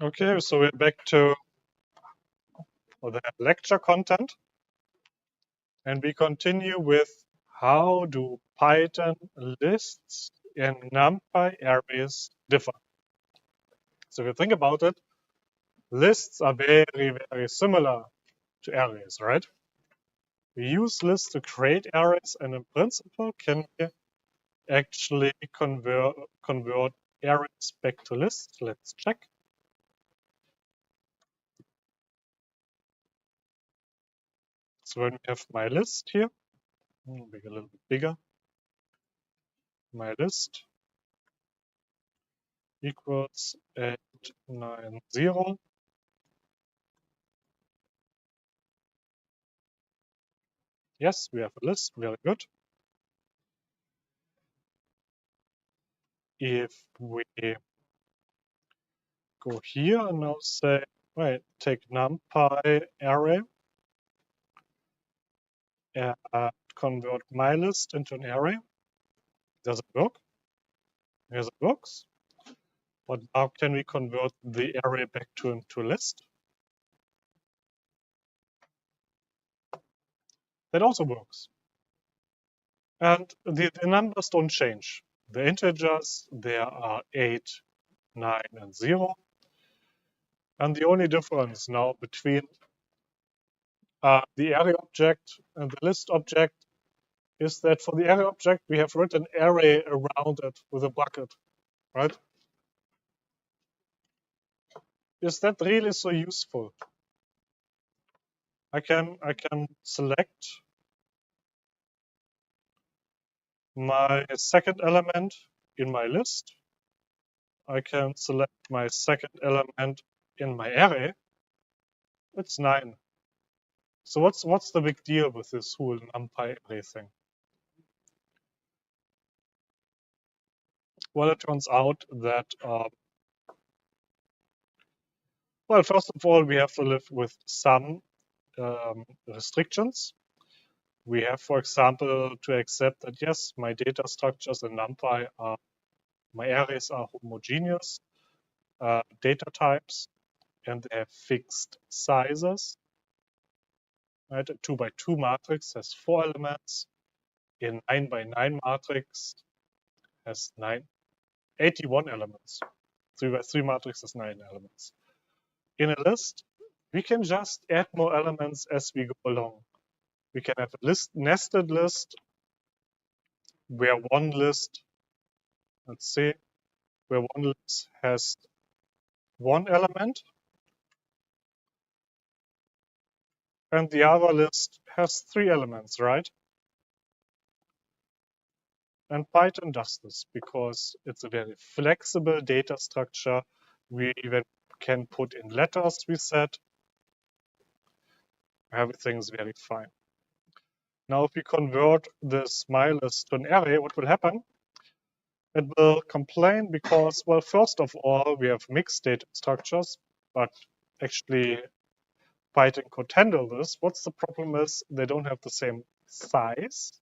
Okay, so we're back to the lecture content, and we continue with how do Python lists and NumPy arrays differ. So if you think about it, lists are very, very similar to arrays, right? We use lists to create arrays, and in principle, can we actually convert arrays back to lists? Let's check. So when we have my list here, make it a little bit bigger, my list equals 890. Yes, we have a list, very good. If we go here and now say, right, take NumPy array and convert my list into an array, does it work? Yes, it works. But how can we convert the array back into a list? That also works. And the numbers don't change. The integers, there are 8, 9, and 0. And the only difference now between the array object and the list object is that for the array object, we have written array around it with a bracket, right? Is that really so useful? I can select my second element in my list. I can select my second element in my array. It's 9. So what's the big deal with this whole NumPy array thing? Well, it turns out that well, first of all, we have to live with some restrictions. We have, for example, to accept that yes, my data structures in NumPy are, my arrays are homogeneous data types, and they have fixed sizes. Right? A 2 by 2 matrix has 4 elements. A 9 by 9 matrix has 81 elements. 3 by 3 matrix has 9 elements. In a list, we can just add more elements as we go along. We can have a nested list where one list, let's see, where one list has one element and the other list has 3 elements, right? And Python does this because it's a very flexible data structure. We even can put in letters, we said. Everything is very fine. Now, if we convert this my list to an array, what will happen? It will complain because, well, first of all, we have mixed data structures, but actually Python could handle this. What's the problem is they don't have the same size.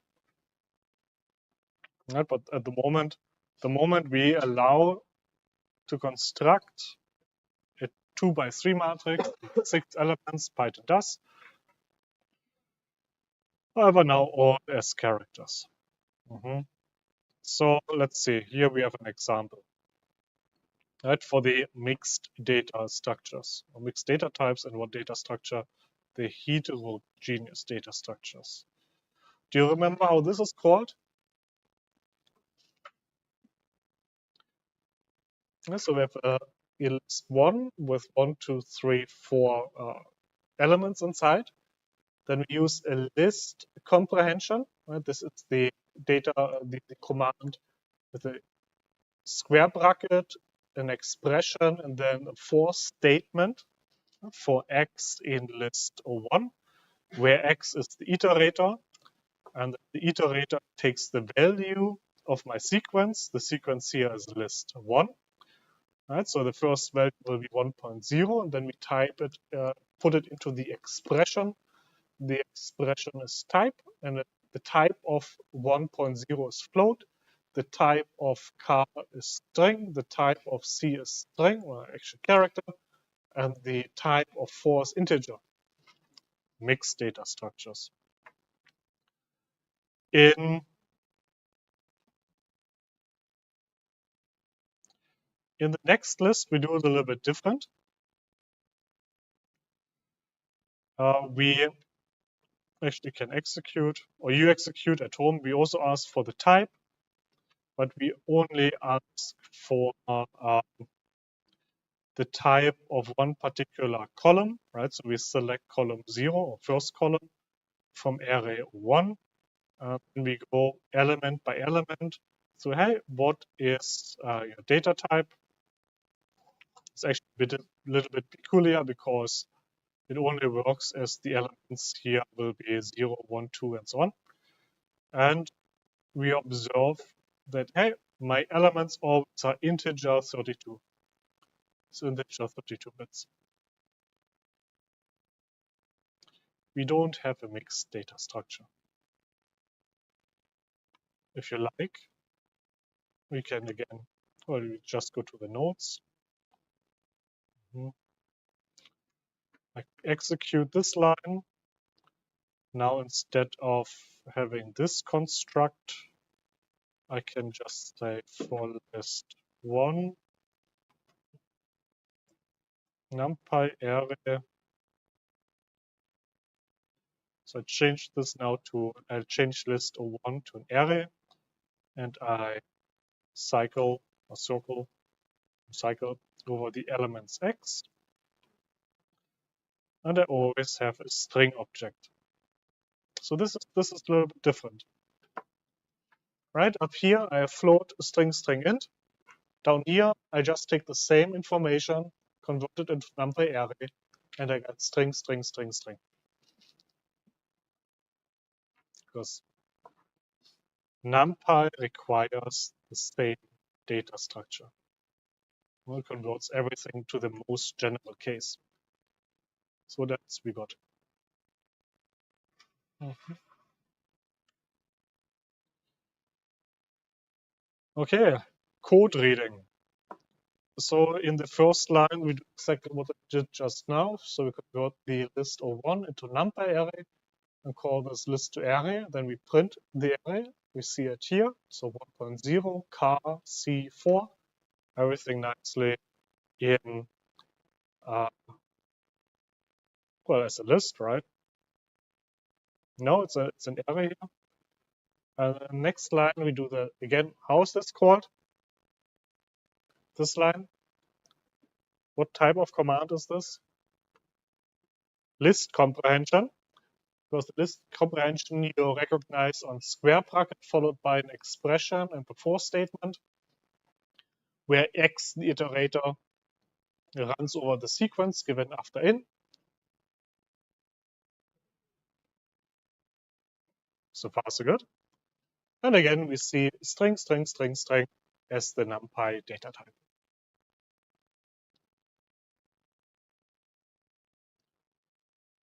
Right? But at the moment we allow to construct a 2 by 3 matrix, 6 elements, Python does. However, now all as characters. So let's see, here we have an example. Right, for the mixed data structures, or mixed data types, and what data structure? The heterogeneous data structures. Do you remember how this is called? So we have a list 1 with 1, 2, 3, 4 elements inside. Then we use a list comprehension. Right? This is the data, the command with a square bracket, an expression, and then a for statement for x in list 1, where x is the iterator, and the iterator takes the value of my sequence. The sequence here is list 1. Right, so the first value will be 1.0, and then we type it, put it into the expression. The expression is type, and the type of 1.0 is float. The type of car is string. The type of C is string, or actually character. and the type of 4 is integer. Mixed data structures. In the next list, we do it a little bit different. We actually can execute, or you execute at home. We also ask for the type, but we only ask for the type of one particular column, right? So we select column 0 or first column from array 1, and we go element by element. So hey, what is your data type? It's actually a little bit peculiar because it only works as the elements here will be 0, 1, 2, and so on. And we observe that, hey, my elements always are integer 32. So integer 32 bits. We don't have a mixed data structure. If you like, we can again, or we just go to the nodes. I execute this line. Now instead of having this construct, I can just say for list 1 numpy array. So I change this now to, I change list 1 to an array, and I cycle over the elements x, and I always have a string object. So this is a little bit different. Right up here, I have float string int. Down here, I just take the same information, convert it into numpy array, and I get string. Because numpy requires the same data structure. Well, it converts everything to the most general case. So that's we got. Okay, code reading. So in the first line, we do exactly what I did just now. So we convert the list of 1 into numpy array and call this list to array. Then we print the array. We see it here. So 1.0 car C4, everything nicely in, well, as a list, right? No, it's an array here. Next line, we do the, again, how is this called? This line? What type of command is this? List comprehension. Because the list comprehension you recognize on square bracket followed by an expression and before statement, where x, the iterator, runs over the sequence given after in. So far, so good. And again, we see string as the numpy data type.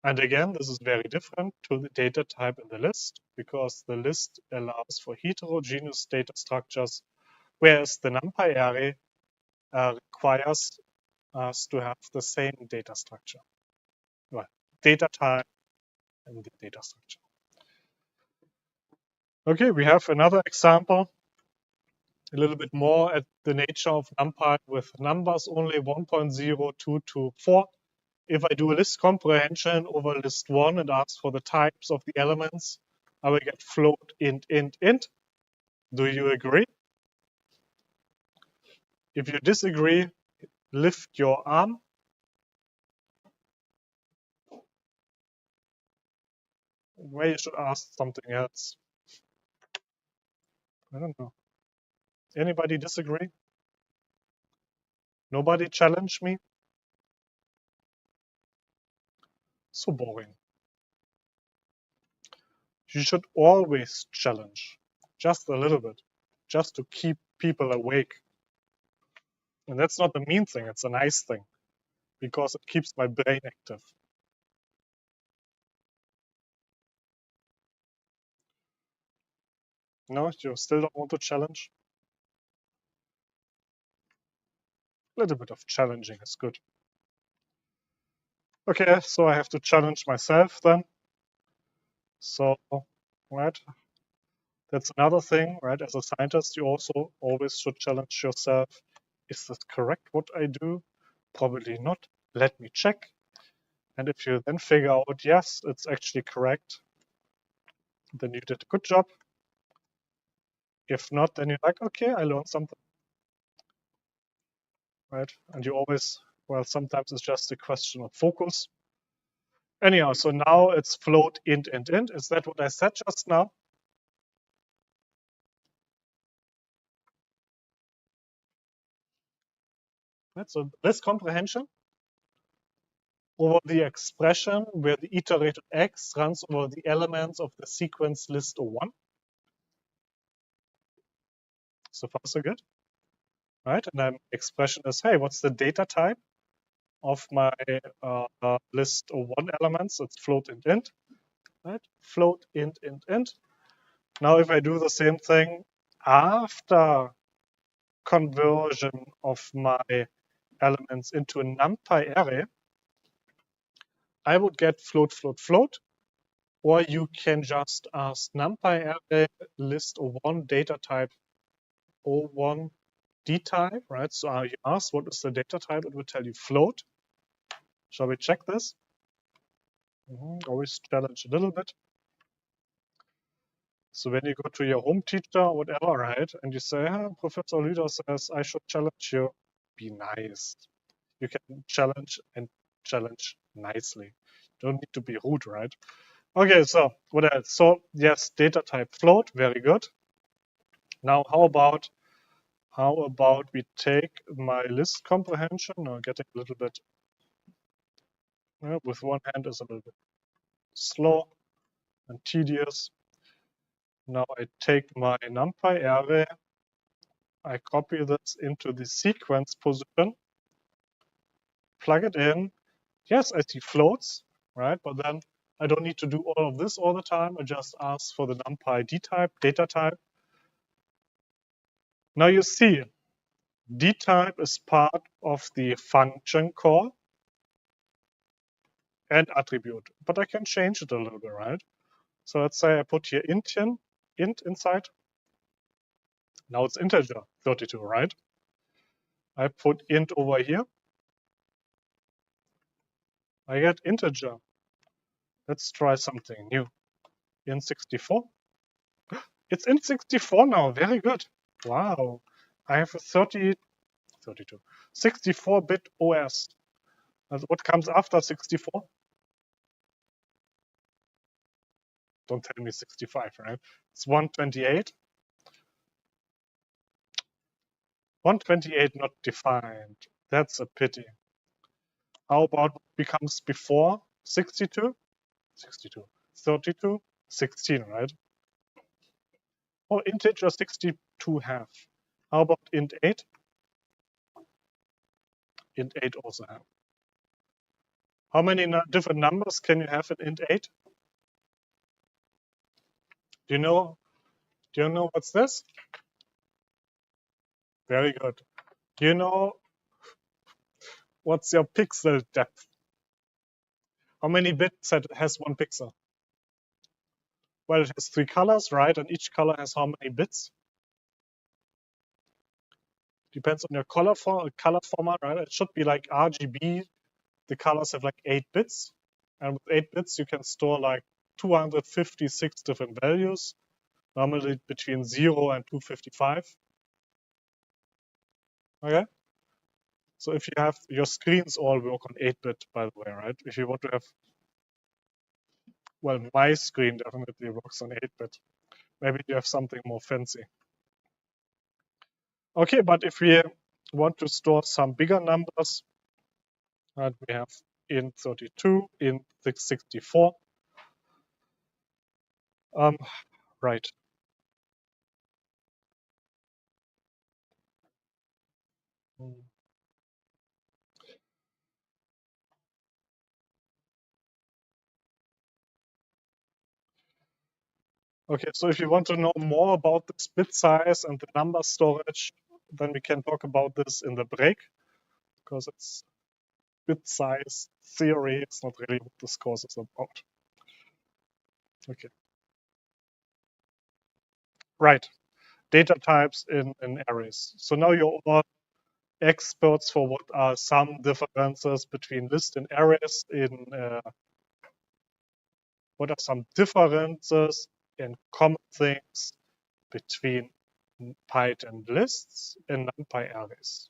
And again, this is very different to the data type in the list, because the list allows for heterogeneous data structures, whereas the numpy array requires us to have the same data structure. Well, data type and the data structure. Okay, we have another example, a little bit more at the nature of NumPy with numbers only 1.0, 2 to 4. If I do a list comprehension over list 1 and ask for the types of the elements, I will get float int. Do you agree? If you disagree, lift your arm. Where you should ask something else. I don't know. Anybody disagree? Nobody challenge me? So boring. You should always challenge, just a little bit, just to keep people awake. And that's not a mean thing, it's a nice thing, because it keeps my brain active. No, you still don't want to challenge? A little bit of challenging is good. Okay, so I have to challenge myself then. So, right, that's another thing, right? As a scientist, you also always should challenge yourself. Is this correct what I do? Probably not. Let me check. And if you then figure out, yes, it's actually correct, then you did a good job. If not, then you're like, okay, I learned something, right? And you always, well, sometimes it's just a question of focus. Anyhow, so now it's float int int int. Is that what I said just now? Right, so this comprehension over the expression where the iterated x runs over the elements of the sequence list O1. So far, so good, right? And then expression is, hey, what's the data type of my list O1 elements? It's float int int, right? Float int int int. Now, if I do the same thing after conversion of my elements into a NumPy array, I would get float float float. Or you can just ask NumPy array list O1 data type O1 D type, right? So you ask what is the data type, it will tell you float. Shall we check this? Always challenge a little bit. So when you go to your home teacher or whatever, right, and you say, Professor Lüder says I should challenge you, be nice. You can challenge and challenge nicely. Don't need to be rude, right? Okay, so what else? So yes, data type float, very good. Now how about we take my list comprehension? Now getting a little bit with one hand is a little bit slow and tedious. Now I take my NumPy array, I copy this into the sequence position, plug it in. Yes, I see floats, right? But then I don't need to do all of this all the time. I just ask for the NumPy D type, data type. Now you see, D type is part of the function call and attribute, but I can change it a little bit, right? So let's say I put here int inside. Now it's integer 32, right? I put int over here. I get integer. Let's try something new. Int 64. It's int 64 now. Very good. Wow. I have a 32, 64-bit OS. And what comes after 64? Don't tell me 65, right? It's 128. 128 not defined. That's a pity. How about what becomes before 62? 62. 32, 16, right? Or integer 62 half. How about int 8? Int 8 also half. How many different numbers can you have in int 8? Do you know what's this? Very good. Do you know what's your pixel depth? How many bits has one pixel? Well, it has 3 colors, right? And each color has how many bits? Depends on your color format, right? It should be like RGB. The colors have like 8 bits. And with 8 bits, you can store like 256 different values, normally between 0 and 255. Okay? So if you have your screens all work on 8-bit, by the way, right? If you want to have, well, my screen definitely works on 8-bit. Maybe you have something more fancy. Okay, but if we want to store some bigger numbers, right, we have int 32, int 64. Right. Okay, so if you want to know more about this bit size and the number storage, then we can talk about this in the break, because it's bit size theory. It's not really what this course is about. Okay. Right. Data types in arrays. So now you're all experts for what are some differences between list and arrays in what are some differences and common things between Python lists and NumPy arrays.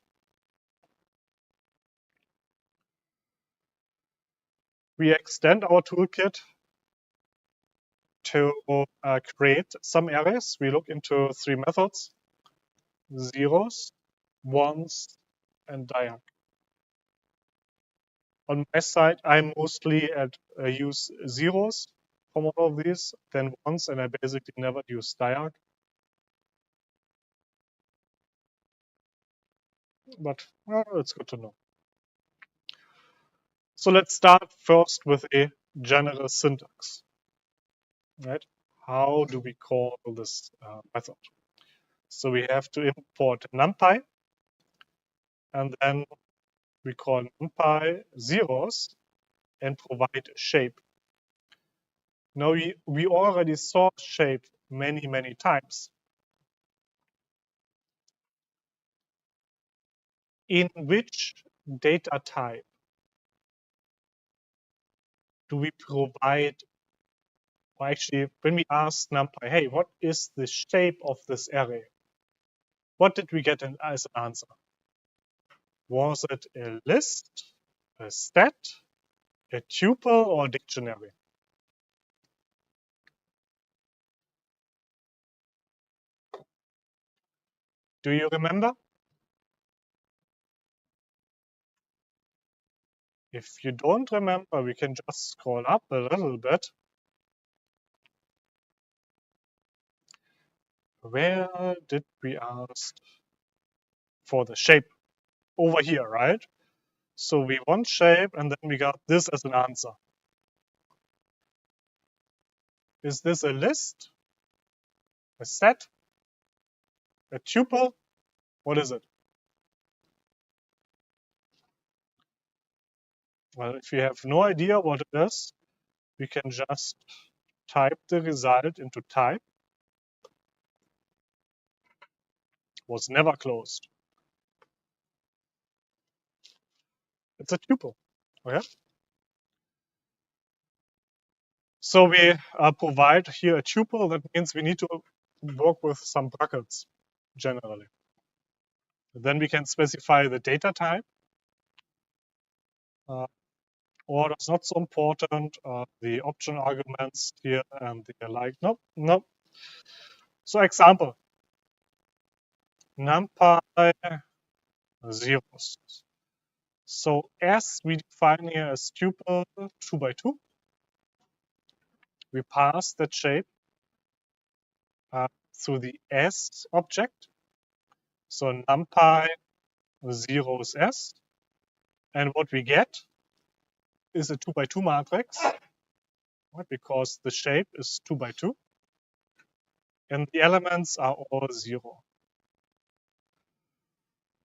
We extend our toolkit to create some arrays. We look into three methods: zeros, ones, and diag. On my side, I mostly use zeros from all of these, then ones, and I basically never use diag. But well, it's good to know. So let's start first with a general syntax, right? How do we call this method? So we have to import NumPy, and then we call NumPy zeros and provide a shape. Now we already saw shape many times. In which data type do we provide, or actually when we ask NumPy, hey, what is the shape of this array? What did we get as an answer? Was it a list, a stat, a tuple, or a dictionary? Do you remember? If you don't remember, we can just scroll up a little bit. Where did we ask for the shape? Over here, right? So we want shape, and then we got this as an answer. Is this a list, a set, a tuple? What is it? Well, if you have no idea what it is, we can just type the result into type. Was never closed. It's a tuple. Okay. So we provide here a tuple. That means we need to work with some brackets generally. Then we can specify the data type. Order is not so important. The option arguments here and the like. No. So example, NumPy zeros. So as we define here as tuple 2 by 2, we pass that shape through the S object. So NumPy zeros S. And what we get is a 2 by 2 matrix, right, because the shape is 2 by 2. And the elements are all 0.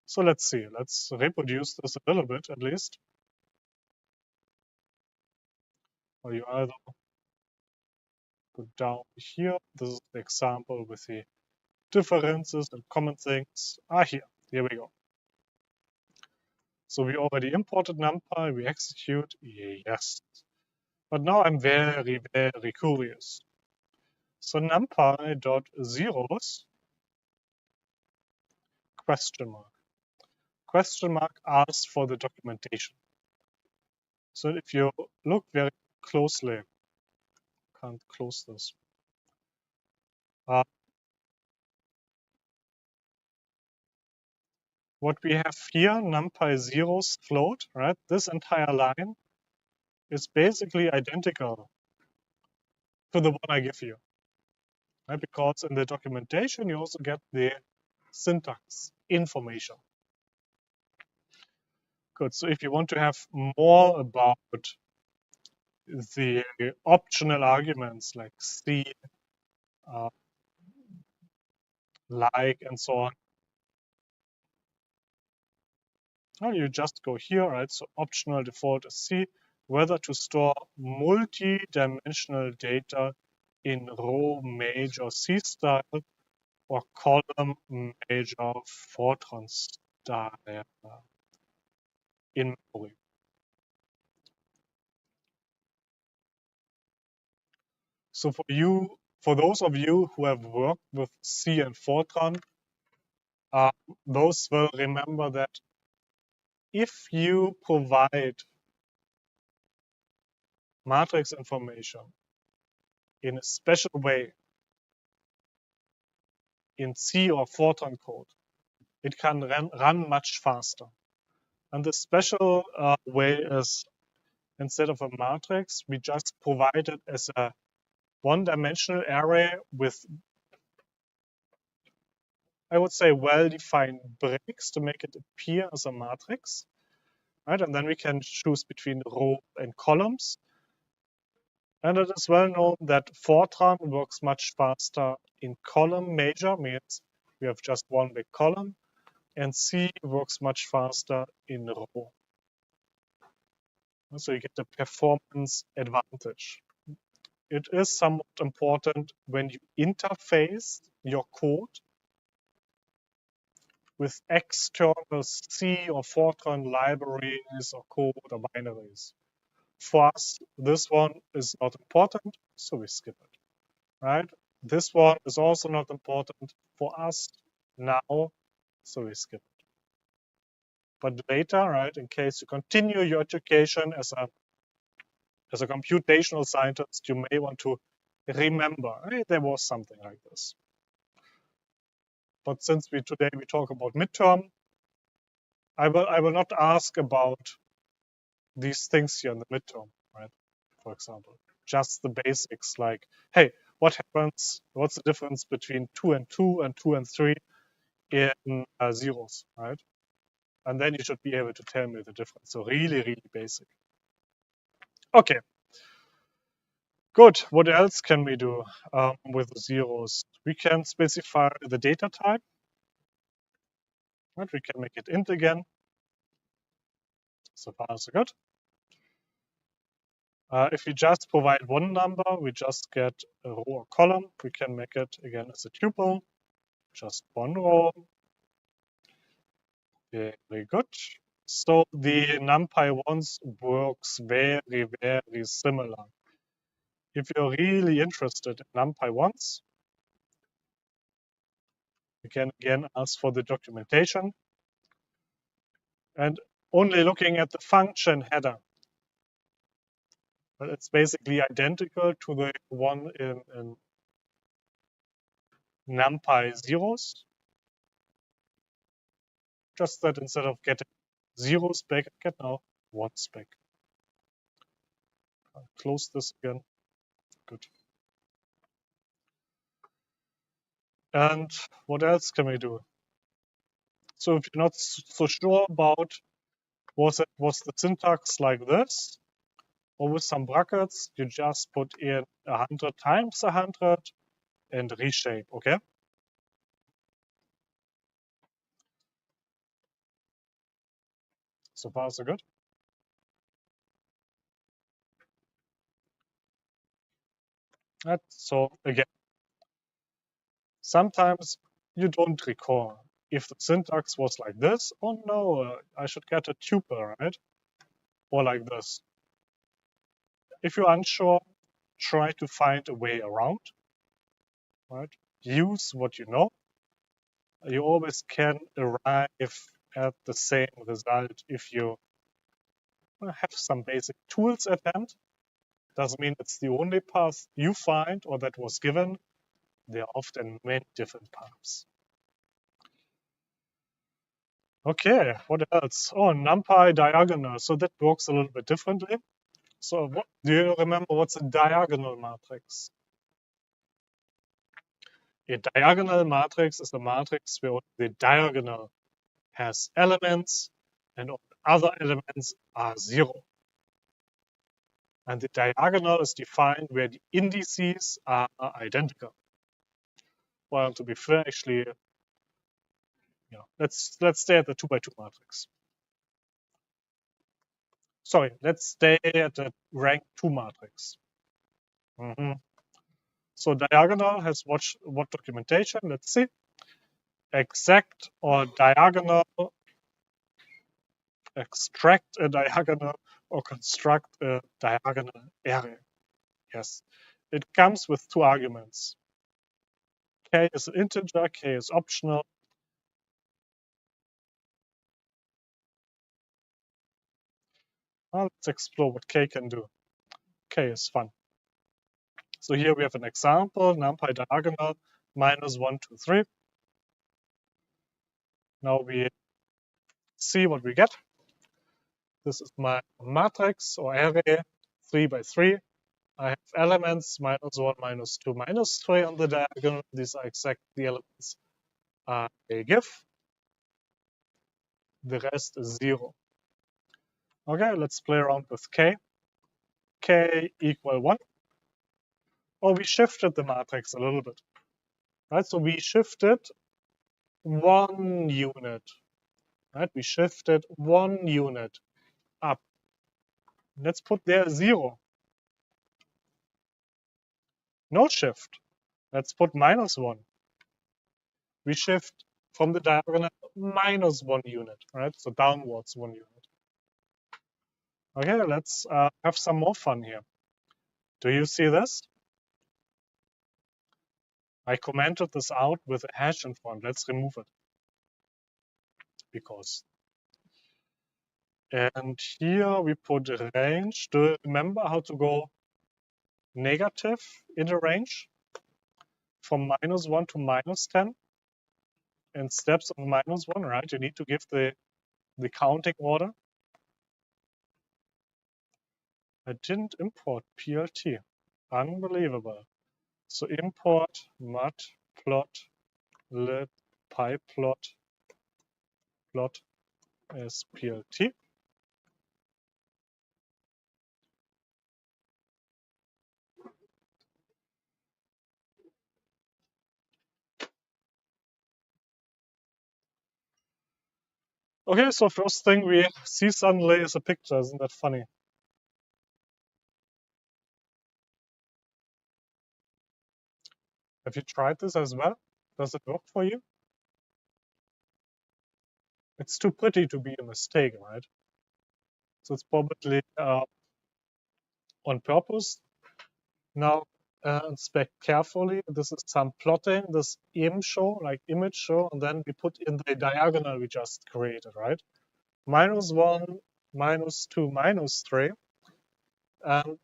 So let's see. Let's reproduce this a little bit at least. Or you either go down here. This is the example with the differences and common things. Here we go. So we already imported NumPy, we execute, yes. But now I'm very curious. So NumPy dot zeros question mark. Question mark asks for the documentation. So if you look very closely, can't close this. What we have here, NumPy zeros float, right? This entire line is basically identical to the one I give you, right? Because in the documentation, you also get the syntax information. Good. So if you want to have more about the optional arguments like C, like, and so on, And you just go here, right? So optional default is C, whether to store multi-dimensional data in row major C style or column major Fortran style in memory. So for those of you who have worked with C and Fortran, those will remember that if you provide matrix information in a special way in C or Fortran code, it can run much faster. And the special way is, instead of a matrix, we just provide it as a one-dimensional array with, I would say, well-defined breaks to make it appear as a matrix, right? And then we can choose between row and columns. And it is well known that Fortran works much faster in column major, means we have just one big column, and C works much faster in row. So you get the performance advantage. It is somewhat important when you interface your code with external C or Fortran libraries or code or binaries. For us, this one is not important, so we skip it, right? This one is also not important for us now, so we skip it. But later, right, in case you continue your education as a computational scientist, you may want to remember, hey, there was something like this. But since today we talk about midterm, I will not ask about these things here in the midterm, right? For example, just the basics like, hey, what happens? What's the difference between 2 and 2 and 2 and 3 in zeros, right? And then you should be able to tell me the difference. So really, really basic. Okay, good. What else can we do with the zeros? We can specify the data type. Right? We can make it int again. So far, so good. If we just provide one number, we just get a row or column. We can make it again as a tuple, just one row. Very good. So the NumPy ones works very, very similar. If you're really interested in NumPy ones, you can again ask for the documentation. And only looking at the function header, but it's basically identical to the one in NumPy zeros. Just that instead of getting zeros back, I get now ones back. I'll close this again. Good. And what else can we do? So if you're not so sure about was the syntax like this, or with some brackets, you just put in 100 times 100 and reshape, okay? So far, so good. Right. So again, sometimes you don't recall if the syntax was like this. Oh no, I should get a tuple, right? Or like this. If you're unsure, try to find a way around, right? Use what you know. You always can arrive at the same result if you have some basic tools at hand. Doesn't mean it's the only path you find or that was given. There are often many different paths. Okay, what else? Oh, NumPy diagonal. So that works a little bit differently. So do you remember what's a diagonal matrix? A diagonal matrix is a matrix where the diagonal has elements and all other elements are zero. And the diagonal is defined where the indices are identical. Well, to be fair, actually, let's stay at the 2 by 2 matrix. sorry, let's stay at the rank 2 matrix. So diagonal has what documentation? Let's see. Exact or diagonal, extract a diagonal or construct a diagonal array. Yes, it comes with 2 arguments. K is an integer, K is optional. Well, let's explore what K can do. K is fun. So here we have an example, numpy diagonal minus 1, 2, 3. Now we see what we get. This is my matrix or array, 3 by 3. I have elements minus 1, minus 2, minus 3 on the diagonal. These are exact the elements I give. The rest is 0. Okay, let's play around with K. K equal 1. Or we shifted the matrix a little bit. Right, so we shifted 1 unit. Right, we shifted 1 unit up. Let's put there 0. No shift. Let's put minus 1. We shift from the diagonal minus 1 unit, right? So downwards 1 unit. Okay, let's have some more fun here. Do you see this? I commented this out with a hash in front. Let's remove it. Because. And here we put a range. Do you remember how to go negative in a range? From minus 1 to minus 10? In steps of minus 1, right? You need to give the counting order. I didn't import PLT. Unbelievable. So import matplotlib pyplot plot as PLT. Okay, so first thing we see suddenly is a picture. Isn't that funny? Have you tried this as well? Does it work for you? It's too pretty to be a mistake, right? So it's probably on purpose. Now inspect carefully. This is some plotting, this im show, like image show, and then we put in the diagonal we just created, right? Minus 1, minus 2, minus 3. And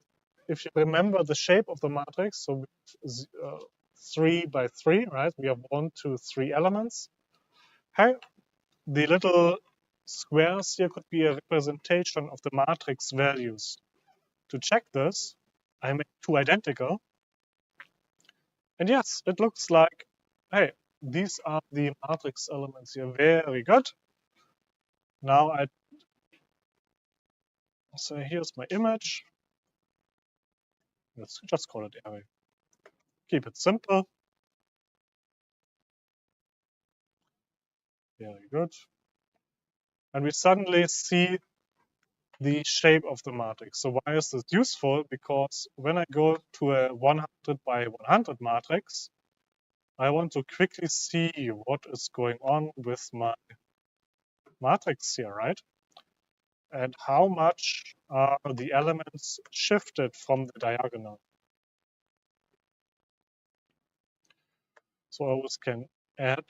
if you remember the shape of the matrix, so 3 by 3, right? We have 1, 2, 3 elements. Hey, the little squares here could be a representation of the matrix values. To check this, I make 2 identical. And yes, it looks like, hey, these are the matrix elements here. Very good. Now I say, here's my image. Let's just call it array. Keep it simple. Very good. And we suddenly see the shape of the matrix. So why is this useful? Because when I go to a 100 by 100 matrix, I want to quickly see what is going on with my matrix here, right? And how much are the elements shifted from the diagonal. So I always can add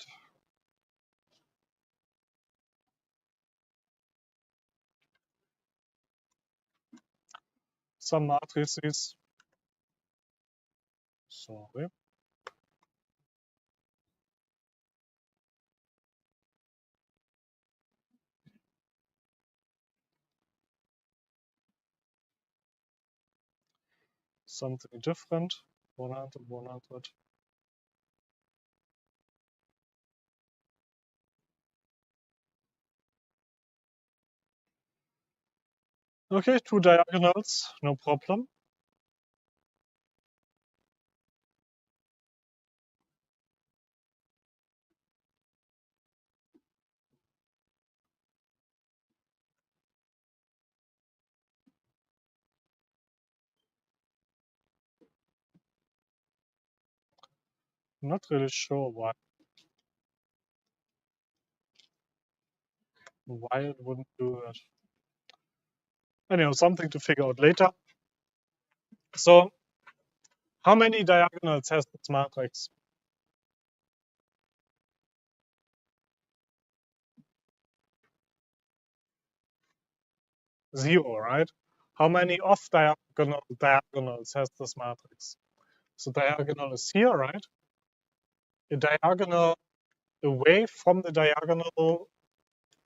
some matrices. Sorry. Something different. 100, 100. Okay, 2 diagonals, no problem. Not really sure why it wouldn't do that. Anyhow, something to figure out later. So how many diagonals has this matrix? Zero, right? How many diagonals has this matrix? So diagonal is here, right? A diagonal away from the diagonal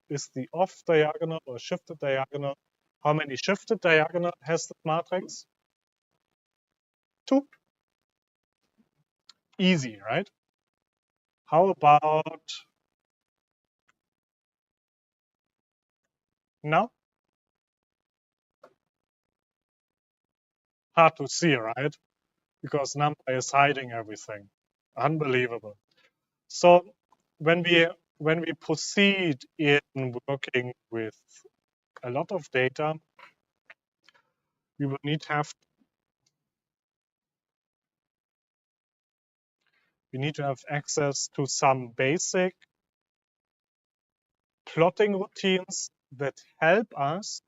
is the off diagonal or shifted diagonal. How many shifted diagonal has the matrix? 2. Easy, right? How about now? Hard to see, right? Because number is hiding everything. Unbelievable. So when we proceed in working with a lot of data, we will need to have access to some basic plotting routines that help us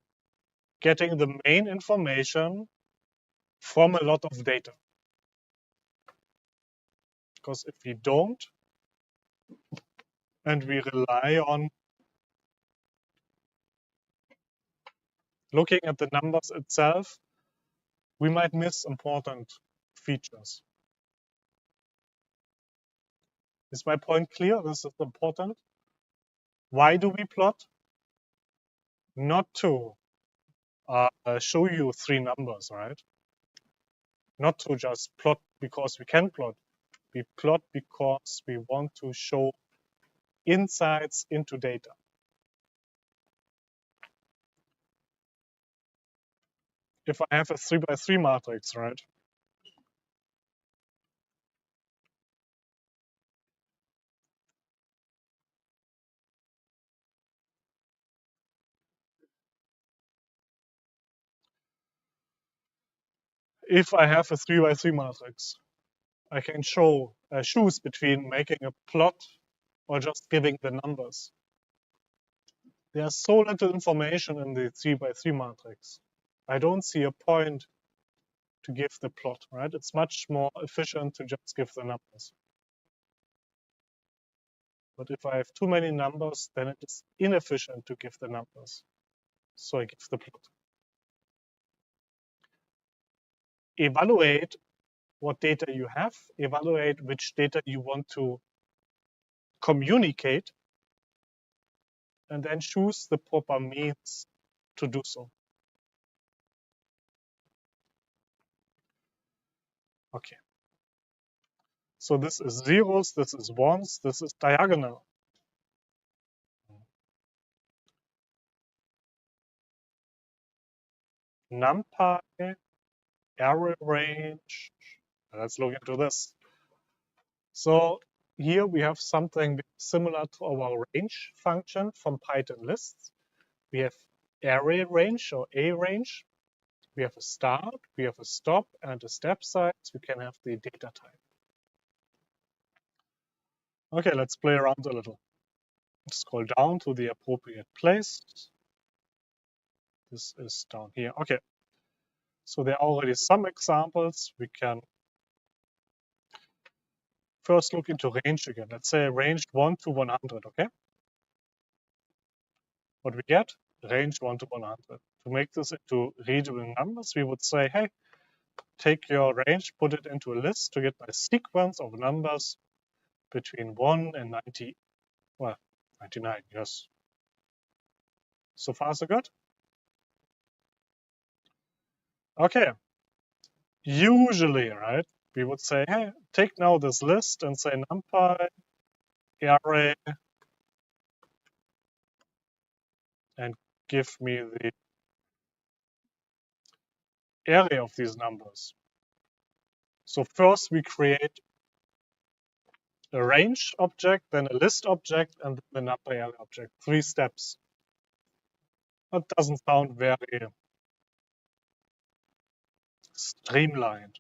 getting the main information from a lot of data. Because if we don't, and we rely on looking at the numbers itself, we might miss important features. Is my point clear? This is important. Why do we plot? Not to show you 3 numbers, right? Not to just plot because we can plot. We plot because we want to show insights into data. If I have a 3 by 3 matrix, right? If I have a 3 by 3 matrix, I can choose between making a plot or just giving the numbers. There's so little information in the 3 by 3 matrix. I don't see a point to give the plot, right? It's much more efficient to just give the numbers. But if I have too many numbers, then it is inefficient to give the numbers. So I give the plot. Evaluate what data you have, evaluate which data you want to communicate, and then choose the proper means to do so. Okay. So this is zeros, this is ones, this is diagonal. NumPy, array range. Let's look into this. So here we have something similar to our range function from Python lists. We have array range or a range. We have a start, we have a stop, and a step size. We can have the data type. Okay, let's play around a little. Scroll down to the appropriate place. This is down here. Okay. So there are already some examples. We can first look into range again. Let's say range 1 to 100, okay? What we get? Range 1 to 100. To make this into readable numbers, we would say, hey, take your range, put it into a list to get a sequence of numbers between 1 and 90, well, 99, yes. So far, so good? Okay. Usually, right, we would say, hey, take now this list and say NumPy array and give me the area of these numbers. So first we create a range object, then a list object, and then the NumPy array object. 3 steps. That doesn't sound very streamlined.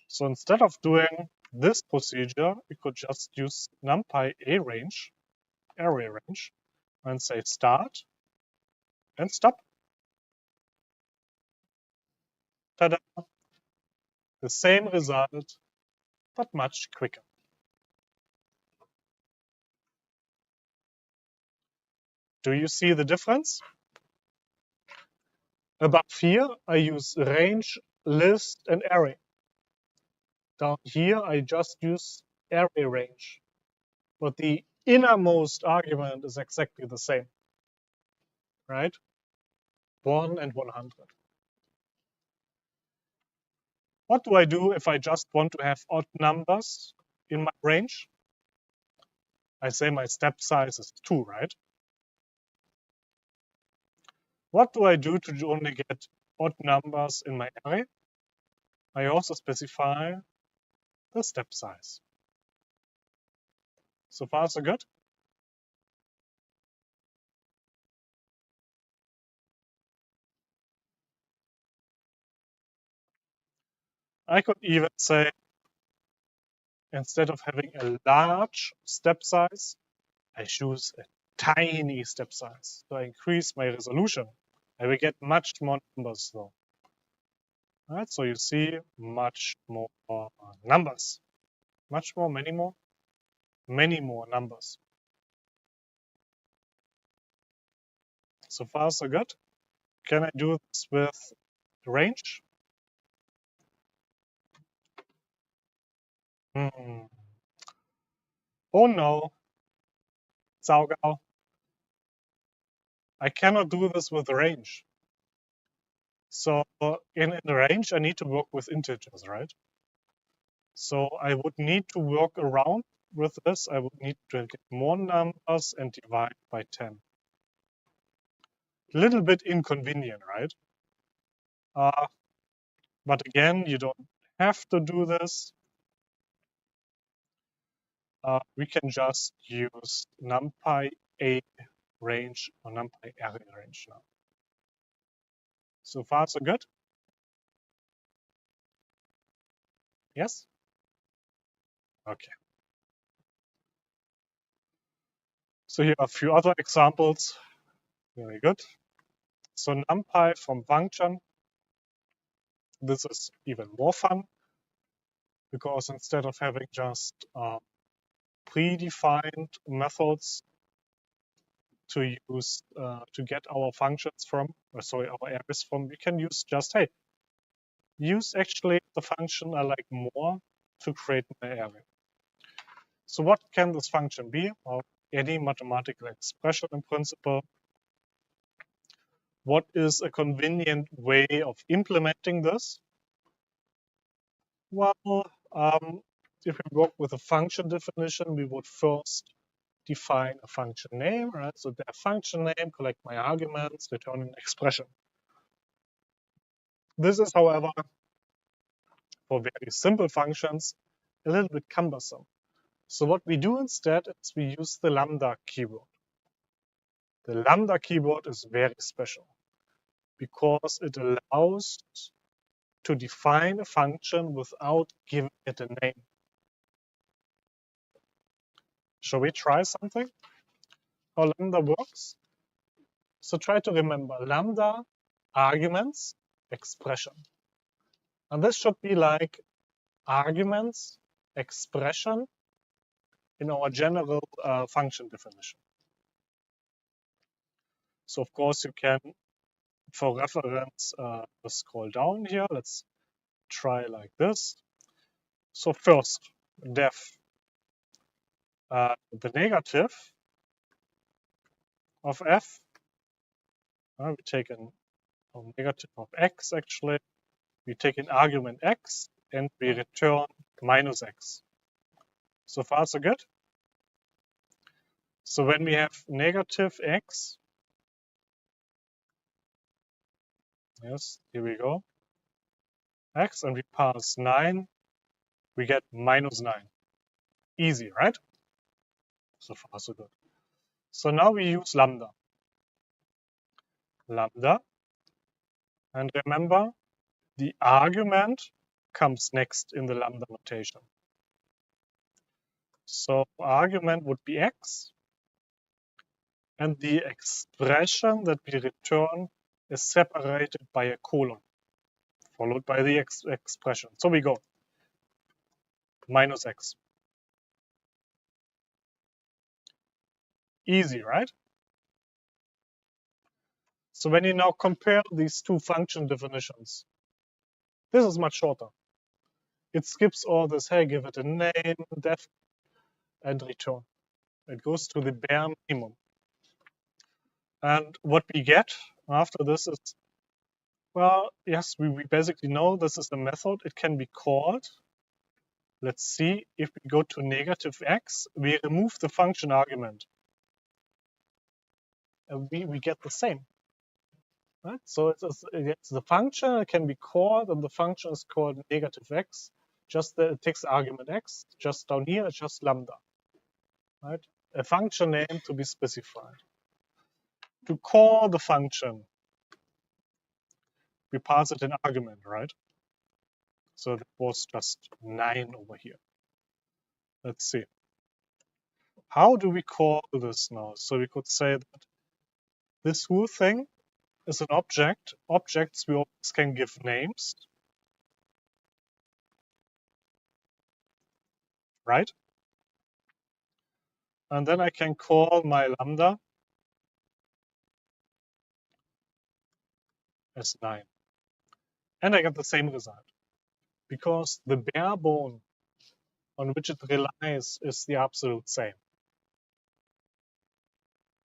So instead of doing this procedure, we could just use numpy array range, and say start and stop. Ta-da! The same result, but much quicker. Do you see the difference? Above here, I use range, list, and array. Down here, I just use array range. But the innermost argument is exactly the same, right? 1 and 100. What do I do if I just want to have odd numbers in my range? I say my step size is 2, right? What do I do to only get odd numbers in my array? I also specify the step size. So far, so good. I could even say, instead of having a large step size, I choose a tiny step size. So I increase my resolution. I will get much more numbers though. All right, so you see much more numbers. Much more, many more numbers. So far, so good. Can I do this with range? Oh no, Zaugao. I cannot do this with range. So in range, I need to work with integers, right? So I would need to work around with this. I would need to get more numbers and divide by 10. A little bit inconvenient, right? But again, you don't have to do this. We can just use numpy a range or numpy array range now. So far, so good? Yes? Okay. So here are a few other examples. Very good. So numpy from function. This is even more fun because instead of having just predefined methods to use to get our functions from, our arrays from, we can use just, hey, use actually the function I like more to create my array. So what can this function be? Well, any mathematical expression in principle. What is a convenient way of implementing this? Well, if we work with a function definition, we would first define a function name, right? So the function name, collect my arguments, return an expression. This is, however, for very simple functions, a little bit cumbersome. So what we do instead is we use the lambda keyword. The lambda keyword is very special because it allows to define a function without giving it a name. Shall we try something? How lambda works? So try to remember lambda, arguments, expression. And this should be like arguments, expression in our general function definition. So of course you can, for reference, scroll down here. Let's try like this. So first, def, the negative of f, we take a negative of x actually. We take an argument x and we return minus x. So far, so good. So when we have negative x, yes, here we go, x, and we pass 9, we get minus 9. Easy, right? So far, so good. So now we use lambda. Lambda, and remember, the argument comes next in the lambda notation. So argument would be x, and the expression that we return is separated by a colon, followed by the expression. So we go minus x. Easy, right? So when you now compare these two function definitions, this is much shorter. It skips all this, hey, give it a name, def, and return. It goes to the bare minimum. And what we get after this is, well, yes, we basically know this is a method. It can be called. Let's see, if we go to negative x, we remove the function argument. And we get the same. Right? So it's the function, it can be called, and the function is called negative x. Just it takes the argument x. Just down here, it's just lambda. Right? A function name to be specified. To call the function, we pass it an argument, right? So that was just 9 over here. Let's see. How do we call this now? So we could say that this whole thing is an object. Objects we always can give names, right? And then I can call my lambda as 9. And I get the same result. Because the bare bone on which it relies is the absolute same.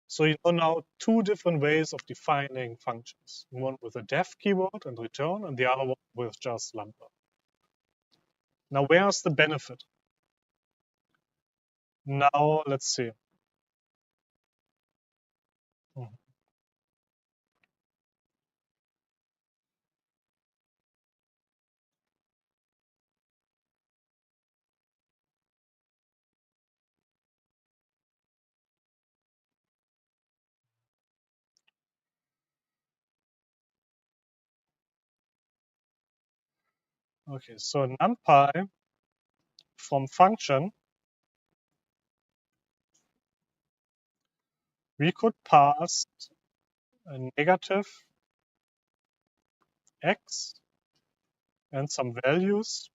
So you know now two different ways of defining functions. One with a def keyword and return, and the other one with just lambda. Now where's the benefit? Now let's see. Okay, so numpy from function, we could pass a negative x and some values.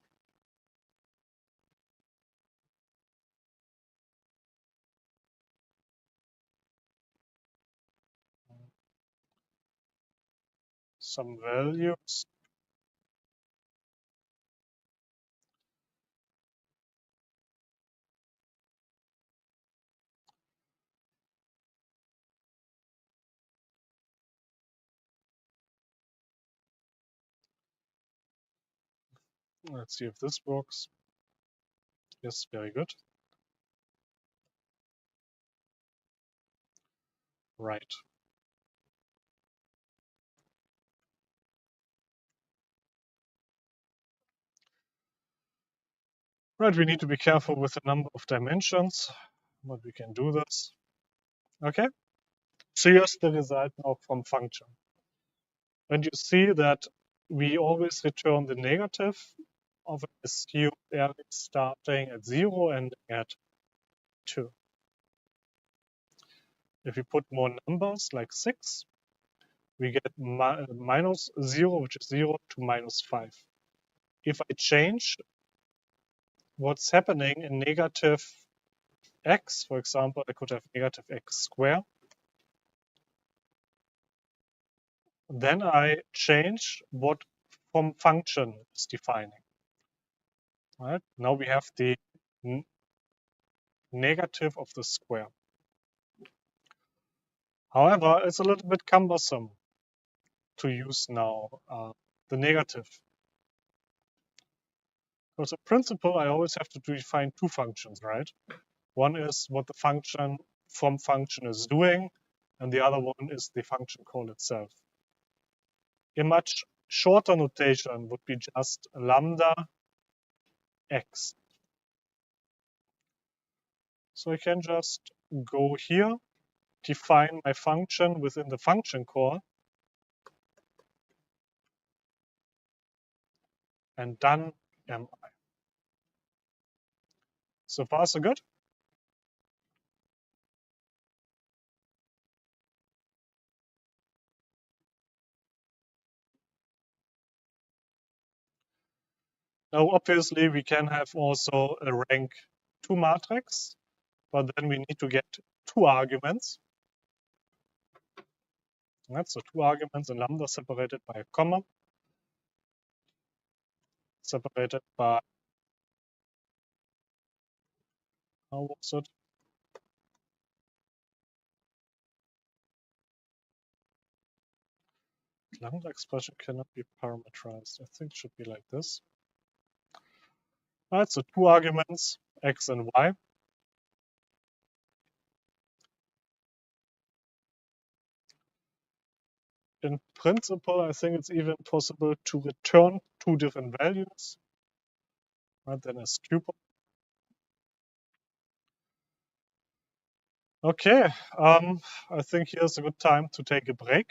Some values. Let's see if this works. Yes, very good. Right. Right, we need to be careful with the number of dimensions, but we can do this. Okay, so here's the result now from function. And you see that we always return the negative of an assumed array starting at 0 and at 2. If we put more numbers like 6, we get minus 0, which is 0, to minus 5. If I change what's happening in negative x, for example, I could have negative x squared. Then I change what from function is defining. Right? Now we have the negative of the square. However, it's a little bit cumbersome to use now the negative. Because in principle, I always have to define two functions, right? One is what the function from function is doing, and the other one is the function call itself. A much shorter notation would be just lambda x. So I can just go here, define my function within the function call, and done am I. So far, so good. Now, obviously, we can have also a rank 2 matrix, but then we need to get 2 arguments. Right? So 2 arguments in lambda separated by a comma, separated by, how was it? Lambda expression cannot be parameterized. I think it should be like this. All right, so 2 arguments, x and y. In principle, I think it's even possible to return 2 different values, right, then as tuple. Okay, I think here's a good time to take a break.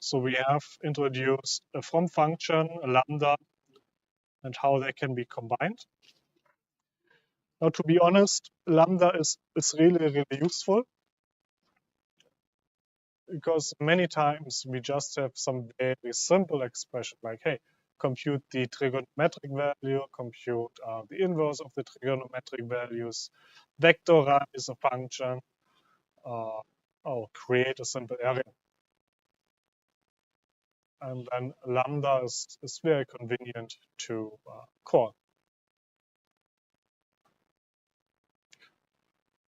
So we have introduced a from function, a lambda, and how they can be combined. Now, to be honest, lambda is really, really useful because many times we just have some very simple expression like, hey, compute the trigonometric value, compute the inverse of the trigonometric values, vectorize a function, or create a simple area. And then lambda is very convenient to call.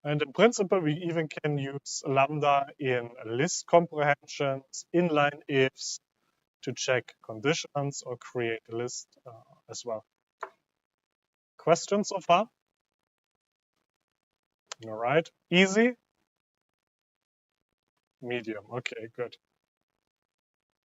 And in principle, we even can use lambda in list comprehensions, inline ifs, to check conditions or create a list as well. Questions so far? All right. Easy? Medium. Okay, good.